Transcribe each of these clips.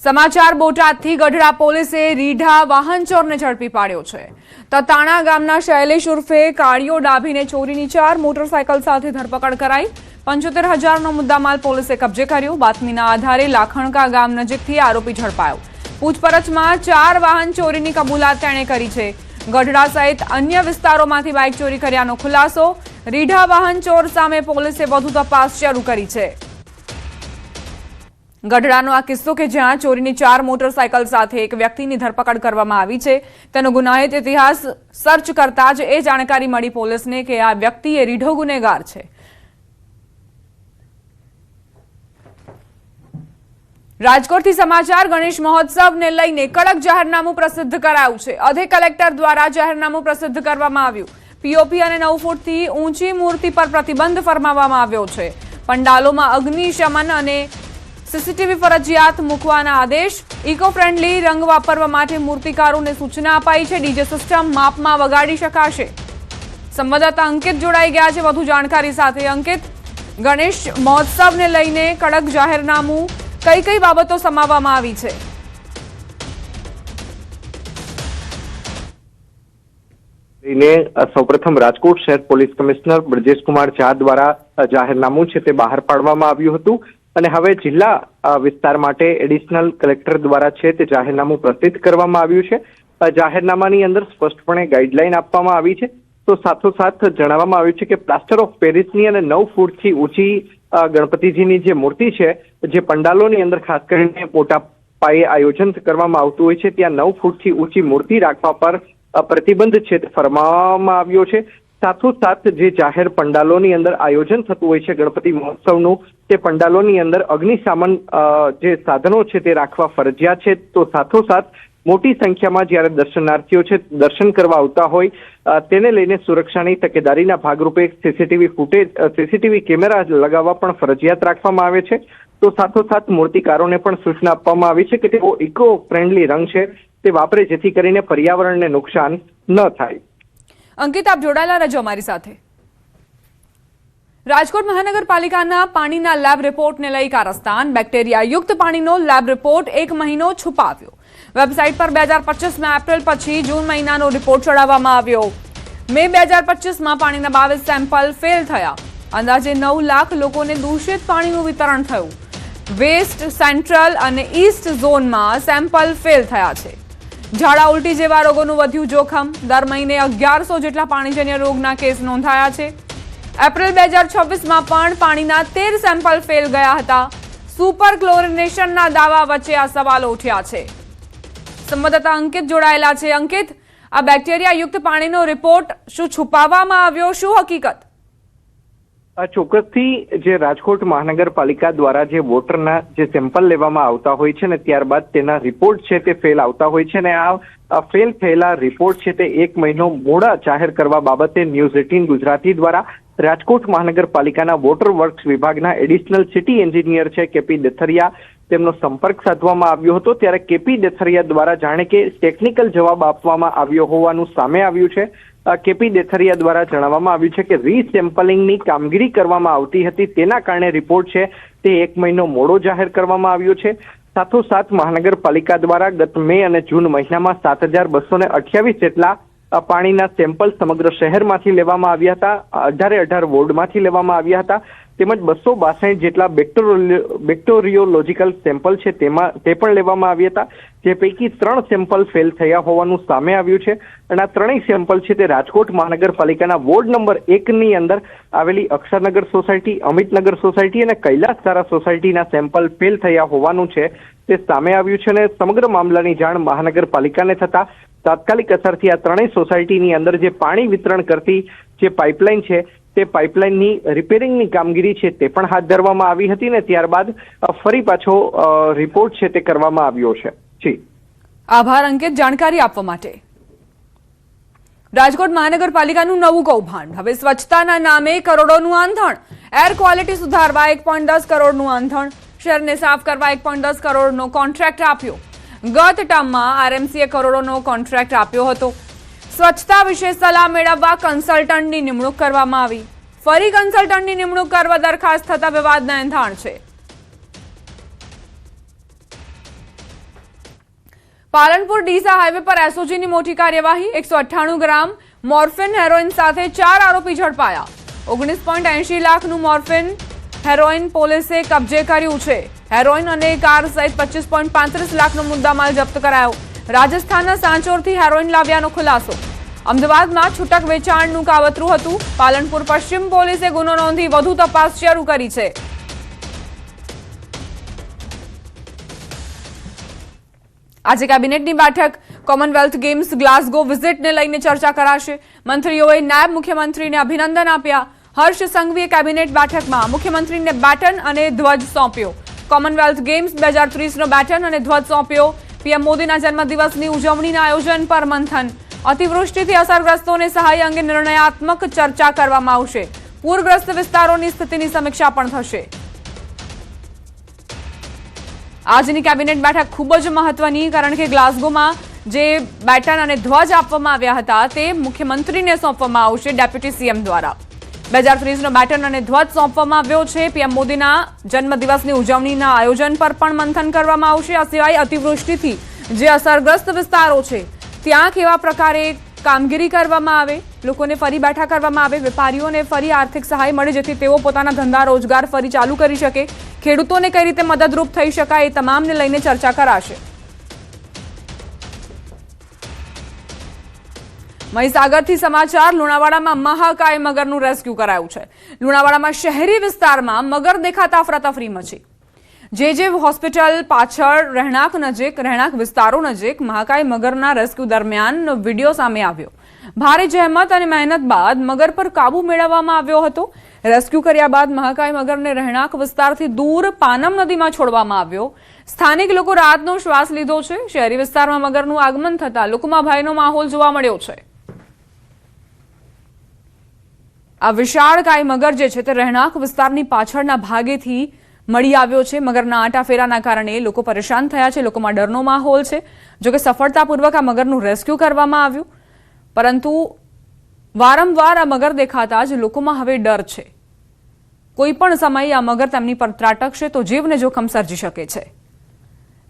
સમાચાર બોટાદથી ગઢડા પોલીસે રીઢા વાહન ચોરને ઝડપી પાડ્યો છે। તતાણા ગામના શૈલેષ ઉર્ફે કાળિયો ડાભીને ચોરીની 4 મોટરસાયકલ સાથે ધરપકડ કરાઈ। 75,000નો મુદ્દામાલ પોલીસે કબજે કર્યો। બાતમીના આધારે લાખણકા ગામ નજીકથી આરોપી ઝડપાયો। પૂછપરછમાં 4 વાહન ચોરીની કબૂલાત તેણે કરી છે। ગઢડા સહિત અન્ય વિસ્તારોમાંથી બાઇક ચોરી કર્યાનો ખુલાસો। રીઢા વાહન ચોર સામે પોલીસે વધુ તપાસ શરૂ કરી છે। ગઢડાનો આ કિસ્સો કે જ્યાં ચોરીની 4 મોટરસાયકલ સાથે એક વ્યક્તિની ધરપકડ કરવામાં આવી છે, તેનો ગુનાહિત ઇતિહાસ સર્ચ કરતા જ એ જાણકારી મળી પોલીસને કે આ વ્યક્તિ એ રીઢો ગુનેગાર છે। રાજકોટથી સમાચાર ગણેશ મહોત્સવને લઈને કડક જાહેરનામું પ્રસિદ્ધ કરાયું છે। અધે કલેક્ટર દ્વારા જાહેરનામું પ્રસિદ્ધ કરવામાં આવ્યું। પીઓપી અને 9 ફૂટથી ઊંચી મૂર્તિ પર પ્રતિબંધ ફરમાવવામાં આવ્યો છે। પંડાલોમાં અગ્નિશમન અને સીસીટીવી ફરજિયાત મૂકવાના આદેશ। ઇકો ફ્રેન્ડલી રંગ વાપરવા માટે મૂર્તિકારોને સૂચના અપાઈ છે। ડીજે સિસ્ટમ માપમાં વગાડી શકાશે। સંવાદદાતા અંકિત જોડાઈ ગયા છે વધુ જાણકારી સાથે। અંકિત, ગણેશ મહોત્સવને લઈને કડક જાહેરનામું, કઈ કઈ બાબતો સમાવવામાં આવી છે? સૌપ્રથમ રાજકોટ શહેર પોલીસ કમિશનર બ્રજેશ કુમાર ઝા દ્વારા જાહેરનામું છે તે બહાર પાડવામાં આવ્યું હતું અને હવે જિલ્લા વિસ્તાર માટે એડિશનલ કલેક્ટર દ્વારા છે તે જાહેરનામું પ્રસિદ્ધ કરવામાં આવ્યું છે। જાહેરનામાની અંદર સ્પષ્ટપણે ગાઈડલાઈન આપવામાં આવી છે। તો સાથોસાથ જણાવવામાં આવ્યું છે કે પ્લાસ્ટર ઓફ પેરિસની અને 9 ફૂટથી ઊંચી ગણપતિજીની જે મૂર્તિ છે, જે પંડાલોની અંદર ખાસ કરીને મોટા પાયે આયોજન કરવામાં આવતું હોય છે, ત્યાં 9 ફૂટથી ઊંચી મૂર્તિ રાખવા પર પ્રતિબંધ છે તે ફરમાવવામાં આવ્યો છે। સાથોસાથ જે જાહેર પંડાલોની અંદર આયોજન થતું હોય છે ગણપતિ મહોત્સવનું, તે પંડાલોની અંદર અગ્નિશામન જે સાધનો છે તે રાખવા ફરજિયાત છે। તો સાથોસાથ મોટી સંખ્યામાં જ્યારે દર્શનાર્થીઓ છે દર્શન કરવા આવતા હોય તેને લઈને સુરક્ષાની તકેદારીના ભાગરૂપે સીસીટીવી કેમેરા લગાવવા પણ ફરજિયાત રાખવામાં આવે છે। તો સાથોસાથ મૂર્તિકારોને પણ સૂચના આપવામાં આવી છે કે તેઓ ઇકો ફ્રેન્ડલી રંગ છે તે વાપરે, જેથી કરીને પર્યાવરણને નુકસાન ન થાય। અંકિત, આપ જોડાયેલા રહેજો અમારી સાથે। રાજકોટ મહાનગરપાલિકાના પાણીના લેબ રિપોર્ટને લઈ કારસ્તાન। બેક્ટેરિયાયુક્ત પાણીનો લેબ રિપોર્ટ 1 મહિનો છુપાવ્યો। વેબસાઇટ પર 2025માં એપ્રિલ પછી જૂન મહિનાનો રિપોર્ટ ચડાવવામાં આવ્યો। મે 2025માં પાણીના 22 સેમ્પલ ફેલ થયા। અંદાજે 9 લાખ લોકોને દૂષિત પાણીનું વિતરણ થયું। વેસ્ટ, સેન્ટ્રલ અને ઈસ્ટ ઝોનમાં સેમ્પલ ફેલ થયા છે। ઝાડા ઉલટી જેવા રોગોનું વધ્યું જોખમ। દર મહિને 1100 જેટલા પાણીજન્ય રોગના કેસ નોંધાયા છે। એપ્રિલ 2026માં પણ પાણીના 13 સેમ્પલ ફેલ ગયા હતા। સુપર ક્લોરિનેશનના દાવા વચ્ચે આ સવાલો ઉઠ્યા છે। સંવાદદાતા અંકિત જોડાયેલા છે। અંકિત, આ બેક્ટેરિયાયુક્ત પાણીનો રિપોર્ટ શું છુપાવવામાં આવ્યો, શું હકીકત? ચોક્કસથી જે રાજકોટ મહાનગરપાલિકા દ્વારા જે વોટરના જે સેમ્પલ લેવામાં આવતા હોય છે ને ત્યારબાદ તેના રિપોર્ટ છે તે ફેલ આવતા હોય છે ને આ ફેલ થયેલા રિપોર્ટ છે તે 1 મહિનો મોડા જાહેર કરવા બાબતે ન્યૂઝ 18 ગુજરાતી દ્વારા રાજકોટ મહાનગરપાલિકાના વોટર વર્ક્સ વિભાગના એડિશનલ સિટી એન્જિનિયર છે કેપી દેથરિયા તેમનો સંપર્ક સાધવામાં આવ્યો હતો। ત્યારે કેપી દેથરિયા દ્વારા જાણે કે ટેકનિકલ જવાબ આપવામાં આવ્યો હોવાનું સામે આવ્યું છે। કેપી દેથરિયા દ્વારા જણાવવામાં આવ્યું છે કે રીસેમ્પલિંગની કામગીરી કરવામાં આવતી હતી, તેના કારણે રિપોર્ટ છે તે 1 મહિનો મોડો જાહેર કરવામાં આવ્યો છે। સાથોસાથ મહાનગરપાલિકા દ્વારા ગત મે અને જૂન મહિનામાં 7,228 જેટલા પાણીના સેમ્પલ સમગ્ર શહેરમાંથી લેવામાં આવ્યા હતા। 18 વોર્ડમાંથી લેવામાં આવ્યા હતા, તેમજ 262 જેટલા બેક્ટેરિયોલોજીકલ સેમ્પલ છે તે પણ લેવામાં આવ્યા હતા, જે પૈકી 3 સેમ્પલ ફેલ થયા હોવાનું સામે આવ્યું છે। અને આ 3 સેમ્પલ છે તે રાજકોટ મહાનગરપાલિકાના વોર્ડ નંબર 1ની અંદર આવેલી અક્ષરનગર સોસાયટી, અમિતનગર સોસાયટી અને કૈલાસધારા સોસાયટીના સેમ્પલ ફેલ થયા હોવાનું છે તે સામે આવ્યું છે। અને સમગ્ર મામલાની જાણ મહાનગરપાલિકાને થતા તાત્કાલિક અસરથી આ 3 સોસાયટીની અંદર જે પાણી વિતરણ કરતી જે પાઇપલાઇન છે તે પાઇપલાઇનની રિપેરિંગની કામગીરી છે તે પણ હાથ ધરવામાં આવી હતી ને ત્યારબાદ ફરી પાછો રિપોર્ટ છે તે કરવામાં આવ્યો છે। જી, આભાર અંકિત જાણકારી આપવા માટે। રાજકોટ મહાનગરપાલિકાનું નવું કૌભાંડ। હવે સ્વચ્છતાના નામે કરોડોનું આંધણ। એર ક્વોલિટી સુધારવા 1.10 કરોડનું આંધણ। શહેરને સાફ કરવા 1.10 કરોડનો કોન્ટ્રાક્ટ આપ્યો। ગત ટર્મમાં આરએમસીએ કરોડોનો કોન્ટ્રાક્ટ આપ્યો હતો। સ્વચ્છતા વિશે સલાહ મેળવવા કન્સલ્ટન્ટની નિમણૂક કરવામાં આવી। ફરી કન્સલ્ટન્ટની નિમણૂક કરવા દરખાસ્ત થતા વિવાદના એંધાણ છે। પાલનપુર ડીસા હાઈવે પર એસઓજીની મોટી કાર્યવાહી 198 ગ્રામ મોર્ફિન હેરોઇન સાથે 4 આરોપી ઝડપાયા 19.80 લાખનું મોર્ફિન હેરોઇન પોલીસે કબજે કર્યું છે હેરોઇન અને કાર સહિત 25.35 લાખનો મુદ્દામાલ જપ્ત કરાયો રાજસ્થાનના સાંચોરથી હેરોઇન લાવ્યાનો ખુલાસો અમદાવાદમાં છૂટક વેચાણનું કાવતરું હતું પાલનપુર પશ્ચિમ પોલીસે ગુનો નોંધી વધુ તપાસ શરૂ કરી છે આજે કેબિનેટની બેઠક કોમનવેલ્થ ગેમ્સ ગ્લાસગો વિઝિટને લઈને ચર્ચા કરાશે મંત્રીઓએ નાયબ મુખ્યમંત્રીને અભિનંદન આપ્યા હર્ષ સંઘવીએ કેબિનેટ બેઠકમાં મુખ્યમંત્રીને બેટન અને ધ્વજ સોંપ્યો કોમનવેલ્થ ગેમ્સ 2030નો બેટન અને ધ્વજ સોંપ્યો પીએમ મોદીના જન્મદિવસની ઉજવણીના આયોજન પર મંથન અતિવૃષ્ટિથી અસરગ્રસ્તોને સહાય અંગે નિર્ણયાત્મક ચર્ચા કરવામાં આવશે પૂરગ્રસ્ત વિસ્તારોની સ્થિતિની સમીક્ષા પણ થશે આજની કેબિનેટ બેઠક ખૂબ જ મહત્વની કારણ કે ગ્લાસગોમાં જે બેટન અને ધ્વજ આપવામાં આવ્યા હતા તે મુખ્યમંત્રીને સોંપવામાં આવશે ડેપ્યુટી સીએમ દ્વારા 2030નો બેટન અને ધ્વજ સોંપવામાં આવ્યો છે પીએમ મોદીના જન્મદિવસની ઉજવણીના આયોજન પર પણ મંથન કરવામાં આવશે આ સિવાય અતિવૃષ્ટિથી જે અસરગ્રસ્ત વિસ્તારો છે ત્યાં કેવા પ્રકારે કામગીરી કરવામાં આવે લોકોને ફરી બેઠા કરવામાં આવે વેપારીઓને ફરી આર્થિક સહાય મળે જેથી તેઓ પોતાના ધંધા રોજગાર ફરી ચાલુ કરી શકે ખેડૂતોને કઈ રીતે મદદરૂપ થઈ શકાય એ તમામને લઈને ચર્ચા કરાશે મહીસાગરથી સમાચાર લુણાવાડામાં મહાકાય મગરનું રેસ્ક્યુ કરાયું છે લુણાવાડામાં શહેરી વિસ્તારમાં મગર દેખાતા અફરાતફરી મચી જે હોસ્પિટલ પાછળ રહેણાંક વિસ્તારો નજીક મહાકાય મગરના રેસ્ક્યુ દરમિયાન વિડીયો સામે આવ્યો ભારે જહેમત અને મહેનત બાદ મગર પર કાબુ મેળવવામાં આવ્યો હતો રેસ્ક્યુ કર્યા બાદ મહાકાય મગરને રહેણાંક વિસ્તારથી દૂર પાનમ નદીમાં છોડવામાં આવ્યો સ્થાનિક લોકો રાહતનો શ્વાસ લીધો છે શહેરી વિસ્તારમાં મગરનું આગમન થતા લોકોમાં ભયનો માહોલ જોવા મળ્યો છે આ વિશાળ કાય મગર જે છે તે રહેણાંક વિસ્તારની પાછળના ભાગેથી મળી આવ્યો છે મગરના આંટાફેરાના કારણે લોકો પરેશાન થયા છે લોકોમાં ડરનો માહોલ છે જો કે સફળતાપૂર્વક આ મગરનું રેસ્ક્યુ કરવામાં આવ્યું પરંતુ વારંવાર આ મગર દેખાતા જ લોકોમાં હવે ડર છે કોઈ પણ સમયે આ મગર તેમની પર ત્રાટકશે તો જીવને જોખમ સર્જી શકે છે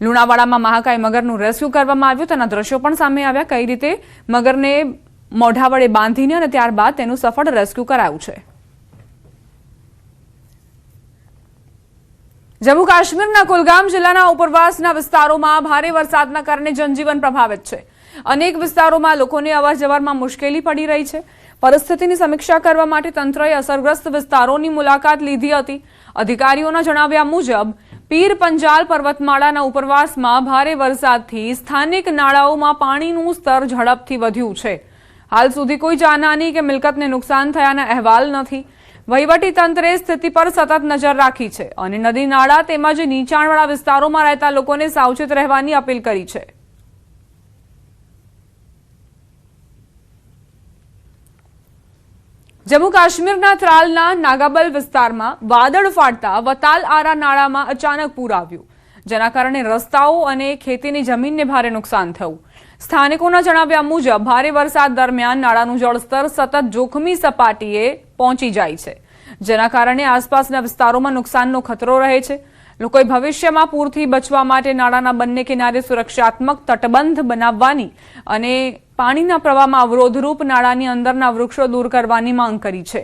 લુણાવાડામાં મહાકાય મગરનું રેસ્ક્યુ કરવામાં આવ્યું તેના દ્રશ્યો પણ સામે આવ્યા કઈ રીતે મગરને મોઢા વડે બાંધીને અને ત્યારબાદ તેનું સફળ રેસ્ક્યુ કરાયું છે જમ્મુ કાશ્મીરના કુલગામ જિલ્લાના ઉપરવાસના વિસ્તારોમાં ભારે વરસાદના કારણે જનજીવન પ્રભાવિત છે અનેક વિસ્તારોમાં લોકોને અવરજવરમાં મુશ્કેલી પડી રહી છે પરિસ્થિતિની સમીક્ષા કરવા માટે તંત્રએ અસરગ્રસ્ત વિસ્તારોની મુલાકાત લીધી હતી અધિકારીઓના જણાવ્યા મુજબ પીર પંજાલ પર્વતમાળાના ઉપરવાસમાં ભારે વરસાદથી સ્થાનિક નાળાઓમાં પાણીનું સ્તર ઝડપથી વધ્યું છે હાલ સુધી કોઈ જાનહાની કે મિલકતને નુકસાન થયાના અહેવાલ નથી વહીવટી તંત્રે સ્થિતિ પર સતત નજર રાખી છે અને નદી નાળા તેમજ નીચાણવાળા વિસ્તારોમાં રહેતા લોકોને સાવચેત રહેવાની અપીલ કરી છે જમ્મુ કાશ્મીરના ત્રાલના નાગાબલ વિસ્તારમાં વાદળ ફાટતા વતાલ આરા નાળામાં અચાનક પૂર આવ્યું જેના કારણે રસ્તાઓ અને ખેતીની જમીનને ભારે નુકસાન થયું સ્થાનિકોના જણાવ્યા મુજબ ભારે વરસાદ દરમિયાન નાળાનું જળસ્તર સતત જોખમી સપાટીએ પહોંચી જાય છે જેના કારણે આસપાસના વિસ્તારોમાં નુકસાનનો ખતરો રહે છે લોકોએ ભવિષ્યમાં પૂરથી બચવા માટે નાળાના બંને કિનારે સુરક્ષાત્મક તટબંધ બનાવવાની અને પાણીના પ્રવાહમાં અવરોધરૂપ નાળાની અંદરના વૃક્ષો દૂર કરવાની માંગ કરી છે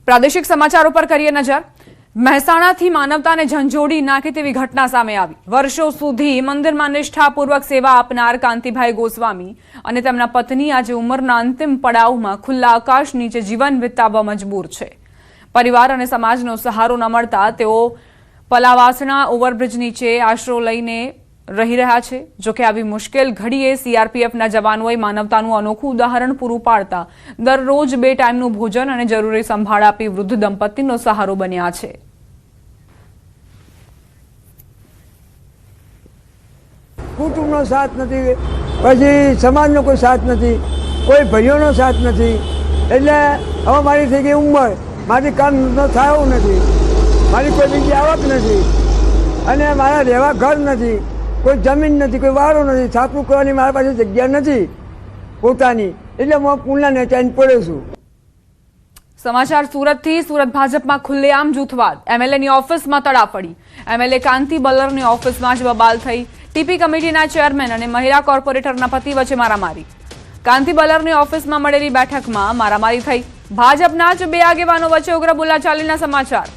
પ્રાદેશિક સમાચારો પર કરીએ નજર મહેસાણાથી માનવતાને ઝંઝોડી નાખે તેવી ઘટના સામે આવી વર્ષો સુધી મંદિરમાં નિષ્ઠાપૂર્વક સેવા આપનાર કાંતિભાઈ ગોસ્વામી અને તેમના પત્ની આજે ઉંમરના અંતિમ પડાવમાં ખુલ્લા આકાશ નીચે જીવન વિતાવવા મજબૂર છે પરિવાર અને સમાજનો સહારો ન મળતા તેઓ પલાવાસણા ઓવરબ્રિજ નીચે આશરો લઈને રહી રહ્યા છે જોકે આવી મુશ્કેલ ઘડીએ સીઆરપીએફના જવાનોએ માનવતાનું અનોખું ઉદાહરણ પૂરું પાડતા દરરોજ 2 ટાઈમનું ભોજન અને જરૂરી સંભાળ આપી વૃદ્ધ દંપતીનો સહારો બન્યા છે કુટુંબનો સાથ નથી પછી સમાજનો કોઈ સાથ નથી કોઈ ભાઈઓનો સાથ નથી એટલે હવે મારી થઈ ગઈ ઉંમર મારી કામ થાય એવું નથી મારી કોઈ બીજી આવક નથી અને મારા રહેવા ઘર નથી કોઈ જમીન નથી કોઈ વારો નથી છાપરું કરવાની મારા પાસે જગ્યા નથી પોતાની એટલે હું પુણ્યને ચાઈને પડ્યો છું સમાચાર સુરતથી. સુરત ભાજપમાં ખુલ્લેઆમ જૂથવાદ. એમએલએની ઓફિસમાં તડાફડી. એમએલએ કાંતિ બલ્લરની ઓફિસમાં જ બબાલ થઈ. ટીપી કમિટીના ચેરમેન અને મહિલા કોર્પોરેટરના પતિ વચ્ચે મારામારી. કાંતિ બલ્લરની ઓફિસમાં મળેલી બેઠકમાં મારામારી થઈ. ભાજપના જ બે આગેવાનો વચ્ચે ઉગ્ર બોલાચાલીના સમાચાર.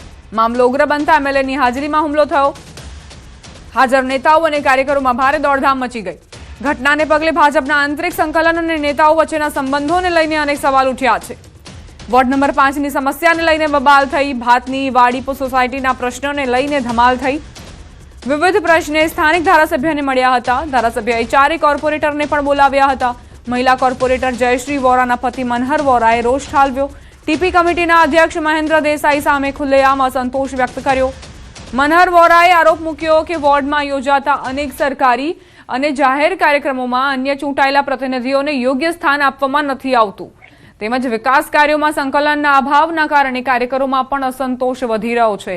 મામલો ઉગ્ર બનતા એમએલએની હાજરીમાં હુમલો થયો. હાજર નેતાઓ અને કાર્યકરોમાં ભારે દોડધામ મચી ગઈ. ઘટનાને પગલે ભાજપના આંતરિક સંકલન અને નેતાઓ વચ્ચેના સંબંધોને લઈને અનેક સવાલ ઉઠ્યા છે. વોર્ડ નંબર 5ની સમસ્યાને લઈને બબાલ થઈ. ભાતની વાડીપો સોસાયટીના પ્રશ્નોને લઈને ધમાલ થઈ. વિવિધ પ્રશ્ને સ્થાનિક ધારાસભ્યને મળ્યા હતા. ધારાસભ્યએ ચારે કોર્પોરેટરને પણ બોલાવ્યા હતા. મહિલા કોર્પોરેટર જયશ્રી વોરાના પતિ મનહર વોરાએ રોષ ઠાલવ્યો. ટીપી કમિટીના અધ્યક્ષ મહેન્દ્ર દેસાઈ સામે ખુલ્લેઆમ અસંતોષ વ્યક્ત કર્યો. મનહર વોરાએ આરોપ મૂક્યો કે વોર્ડમાં યોજાતા અનેક સરકારી અને જાહેર કાર્યક્રમોમાં અન્ય ચૂંટાયેલા પ્રતિનિધિઓને યોગ્ય સ્થાન આપવામાં નથી આવતું. તેમજ વિકાસ કાર્યોમાં સંકલનના અભાવના કારણે કાર્યકરોમાં પણ અસંતોષ વધી રહ્યો છે.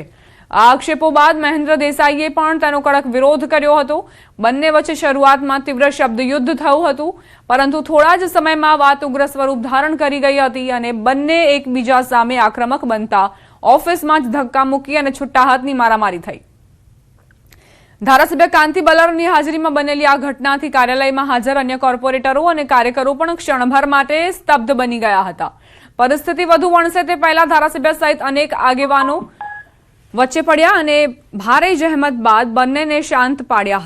આ આક્ષેપો બાદ મહેન્દ્ર દેસાઈએ પણ તેનો કડક વિરોધ કર્યો હતો. બંને વચ્ચે શરૂઆતમાં તીવ્ર શબ્દયુદ્ધ થયું હતું, પરંતુ થોડા જ સમયમાં વાત ઉગ્ર સ્વરૂપ ધારણ કરી ગઈ હતી અને બંને એકબીજા સામે આક્રમક બનતા ઓફિસમાં જ ધક્કા મૂકી અને છુટ્ટા હાથની મારામારી થઈ. ધારાસભ્ય કાંતિ બલ્લરની હાજરીમાં બનેલી આ ઘટનાથી કાર્યાલયમાં હાજર અન્ય કોર્પોરેટરો અને કાર્યકરો પણ ક્ષણભર માટે સ્તબ્ધ બની ગયા હતા. પરિસ્થિતિ વધુ વણસે તે પહેલા ધારાસભ્ય સહિત અનેક આગેવાનો વચ્ચે પડ્યા અને ભારે જહેમત બાદ બંનેને શાંત પાડ્યા.